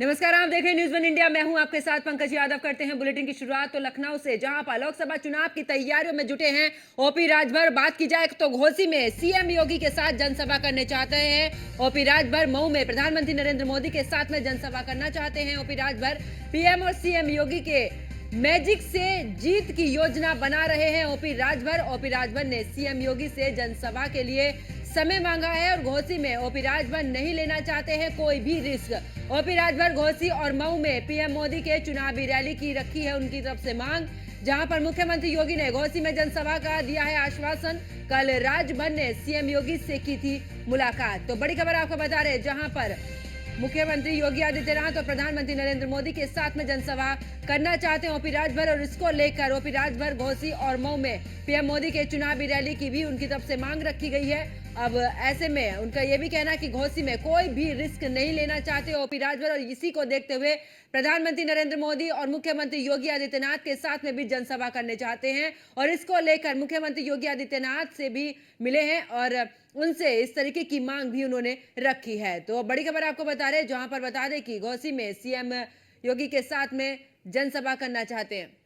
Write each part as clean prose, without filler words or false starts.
नमस्कार, आप देख रहे हैं न्यूज़ वन इंडिया। मैं हूं आपके साथ पंकज यादव। करते हैं बुलेटिन की शुरुआत तो लखनऊ से, जहां पर लोकसभा चुनाव की तैयारियों में जुटे हैं ओपी राजभर। बात की जाए तो घोसी में सीएम योगी के साथ जनसभा करने चाहते हैं ओपी राजभर। मऊ में प्रधानमंत्री नरेंद्र मोदी के साथ में जनसभा करना चाहते हैं ओपी राजभर। पीएम और सीएम योगी के मैजिक से जीत की योजना बना रहे हैं ओपी राजभर। ओपी राजभर ने सीएम योगी से जनसभा के लिए समय मांगा है और घोसी में ओपी राजभर नहीं लेना चाहते हैं कोई भी रिस्क। ओपी राजभर घोसी और मऊ में पीएम मोदी के चुनावी रैली की रखी है उनकी तरफ से मांग, जहां पर मुख्यमंत्री योगी ने घोसी में जनसभा का दिया है आश्वासन। कल राजभर ने सीएम योगी से की थी मुलाकात। तो बड़ी खबर आपको बता रहे, जहां पर मुख्यमंत्री योगी आदित्यनाथ और प्रधानमंत्री नरेंद्र मोदी के साथ में जनसभा करना चाहते हैं ओपी राजभर, और इसको लेकर ओपी राजभर घोसी और मऊ में पीएम मोदी के चुनावी रैली की भी उनकी तरफ से मांग रखी गई है। अब ऐसे में उनका यह भी कहना है कि घोसी में कोई भी रिस्क नहीं लेना चाहते ओपी राजभर, और इसी को देखते हुए प्रधानमंत्री नरेंद्र मोदी और मुख्यमंत्री योगी आदित्यनाथ के साथ में भी जनसभा करने चाहते हैं, और इसको लेकर मुख्यमंत्री योगी आदित्यनाथ से भी मिले हैं और उनसे इस तरीके की मांग भी उन्होंने रखी है। तो बड़ी खबर आपको बता रहे, जहां पर बता दें कि घोसी में सीएम योगी के साथ में जनसभा करना चाहते हैं।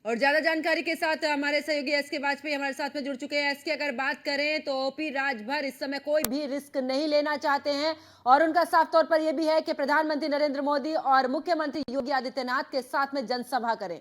और ज्यादा जानकारी के साथ हमारे सहयोगी एसके वाजपेयी हमारे साथ में जुड़ चुके हैं। एसके, अगर बात करें तो ओपी राजभर इस समय कोई भी रिस्क नहीं लेना चाहते हैं, और उनका साफ तौर पर यह भी है कि प्रधानमंत्री नरेंद्र मोदी और मुख्यमंत्री योगी आदित्यनाथ के साथ में जनसभा करें।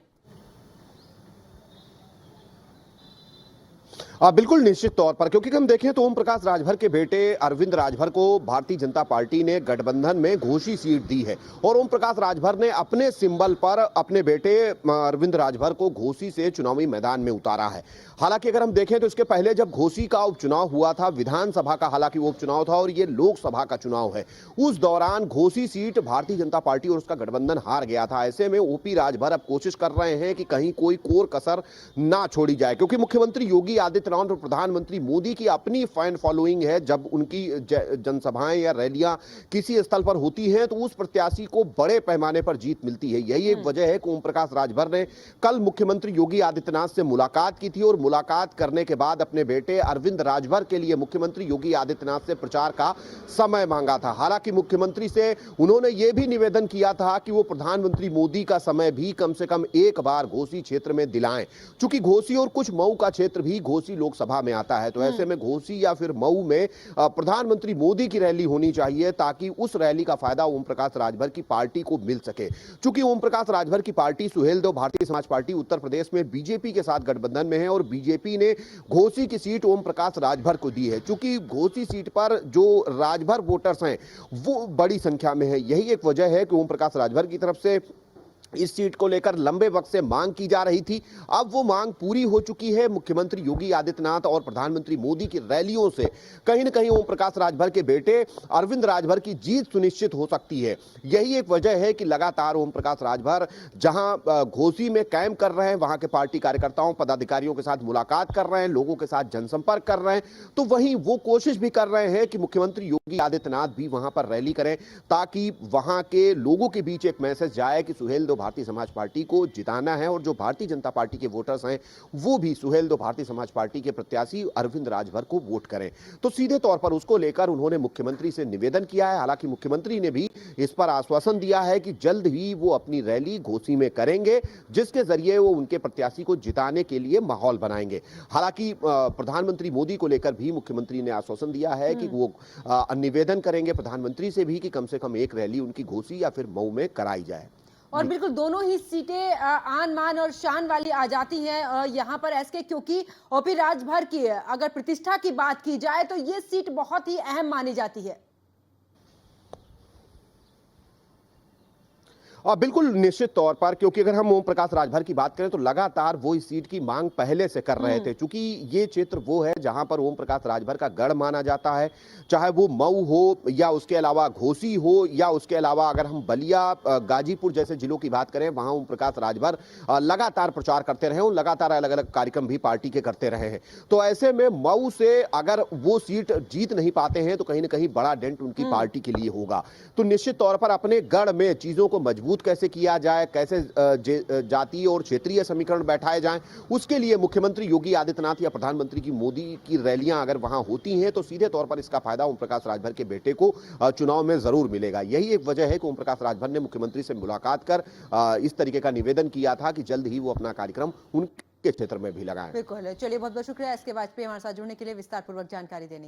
बिल्कुल निश्चित तौर पर, क्योंकि हम देखें तो ओम प्रकाश राजभर के बेटे अरविंद राजभर को भारतीय जनता पार्टी ने गठबंधन में घोसी सीट दी है, और ओम प्रकाश राजभर ने अपने सिंबल पर अपने बेटे अरविंद राजभर को घोसी से चुनावी मैदान में उतारा है। हालांकि अगर हम देखें तो इसके पहले जब घोसी का उपचुनाव हुआ था, विधानसभा का हालांकि वो उपचुनाव था और ये लोकसभा का चुनाव है, उस दौरान घोसी सीट भारतीय जनता पार्टी और उसका गठबंधन हार गया था। ऐसे में ओपी राजभर अब कोशिश कर रहे हैं कि कहीं कोई कोर कसर ना छोड़ी जाए, क्योंकि मुख्यमंत्री योगी आदित्यनाथ और प्रधानमंत्री मोदी की अपनी फैन फॉलोइंग है। जब उनकी जनसभाएं या रैलियां किसी स्थल पर होती हैं तो उस प्रत्याशी को बड़े पैमाने पर जीत मिलती है। यही एक वजह है कि ओम प्रकाश राजभर ने कल मुख्यमंत्री योगी आदित्यनाथ से मुलाकात की थी, और मुलाकात करने के बाद अपने बेटे अरविंद राजभर के लिए मुख्यमंत्री योगी आदित्यनाथ से प्रचार का समय मांगा था। हालांकि मुख्यमंत्री से उन्होंने यह भी निवेदन किया था कि वो प्रधानमंत्री मोदी का समय भी कम से कम एक बार घोसी क्षेत्र में दिलाएं, चूंकि घोसी और कुछ मऊ का क्षेत्र भी घोसी लोकसभा में आता है। तो ऐसे में घोसी या फिर मऊ में प्रधानमंत्री मोदी की रैली होनी चाहिए, ताकि उस रैली का फायदा ओम प्रकाश राजभर की पार्टी को मिल सके। चूंकि ओम प्रकाश राजभर की पार्टी सुहेलदेव भारतीय समाज पार्टी उत्तर प्रदेश में बीजेपी के साथ गठबंधन में है, और बीजेपी ने घोसी की सीट ओम प्रकाश राजभर को दी है। चूंकि घोसी सीट पर जो राजभर वोटर्स हैं वो बड़ी संख्या में है, यही एक वजह है कि ओम प्रकाश राजभर की तरफ से इस सीट को लेकर लंबे वक्त से मांग की जा रही थी। अब वो मांग पूरी हो चुकी है। मुख्यमंत्री योगी आदित्यनाथ और प्रधानमंत्री मोदी की रैलियों से कहीं न कहीं ओम प्रकाश राजभर के बेटे अरविंद राजभर की जीत सुनिश्चित हो सकती है। यही एक वजह है कि लगातार ओम प्रकाश राजभर जहां घोसी में कैंप कर रहे हैं, वहां के पार्टी कार्यकर्ताओं पदाधिकारियों के साथ मुलाकात कर रहे हैं, लोगों के साथ जनसंपर्क कर रहे हैं, तो वहीं वो कोशिश भी कर रहे हैं कि मुख्यमंत्री योगी आदित्यनाथ भी वहां पर रैली करें, ताकि वहां के लोगों के बीच एक मैसेज जाए कि सुहेलदेव भारतीय समाज पार्टी को जिताना है, और जो भारतीय जनता पार्टी के वोटर्स हैं वो भी सुहेलदेव भारतीय समाज पार्टी के प्रत्याशी अरविंद राजभर को वोट करें। तो सीधे तौर पर उसको लेकर उन्होंने मुख्यमंत्री से निवेदन किया है। हालांकि मुख्यमंत्री ने भी इस पर आश्वासन दिया है कि जल्द ही वो अपनी रैली घोसी में करेंगे, जिसके जरिए वो उनके प्रत्याशी को जिताने के लिए माहौल बनाएंगे। हालांकि प्रधानमंत्री मोदी को लेकर भी मुख्यमंत्री ने आश्वासन दिया है कि वो निवेदन करेंगे प्रधानमंत्री से भी कि कम से कम एक रैली उनकी घोसी या फिर मऊ में कराई जाए। और बिल्कुल दोनों ही सीटें आन मान और शान वाली आ जाती हैं यहाँ पर एसके, क्योंकि ओपी राजभर की अगर प्रतिष्ठा की बात की जाए तो ये सीट बहुत ही अहम मानी जाती है। बिल्कुल निश्चित तौर पर, क्योंकि अगर हम ओम प्रकाश राजभर की बात करें तो लगातार वो इस सीट की मांग पहले से कर रहे थे, क्योंकि ये क्षेत्र वो है जहां पर ओम प्रकाश राजभर का गढ़ माना जाता है, चाहे वो मऊ हो या उसके अलावा घोसी हो या उसके अलावा अगर हम बलिया गाजीपुर जैसे जिलों की बात करें, वहां ओम प्रकाश राजभर लगातार प्रचार करते रहे, लगातार अलग अलग कार्यक्रम भी पार्टी के करते रहे हैं। तो ऐसे में मऊ से अगर वो सीट जीत नहीं पाते हैं तो कहीं ना कहीं बड़ा डेंट उनकी पार्टी के लिए होगा। तो निश्चित तौर पर अपने गढ़ में चीजों को मजबूत मजबूत कैसे किया जाए, कैसे जातीय और क्षेत्रीय समीकरण बैठाए जाएं, उसके लिए मुख्यमंत्री योगी आदित्यनाथ या प्रधानमंत्री की मोदी की रैलियां अगर वहां होती हैं तो सीधे तौर पर इसका फायदा ओम प्रकाश राजभर के बेटे को चुनाव में जरूर मिलेगा। यही एक वजह है कि ओम प्रकाश राजभर ने मुख्यमंत्री से मुलाकात कर इस तरीके का निवेदन किया था कि जल्द ही वो अपना कार्यक्रम उनके क्षेत्र में भी लगाएं। बिल्कुल, चलिए बहुत बहुत शुक्रिया एस के वाजपेयी हमारे साथ जुड़ने के लिए, विस्तार पूर्वक जानकारी देने के लिए।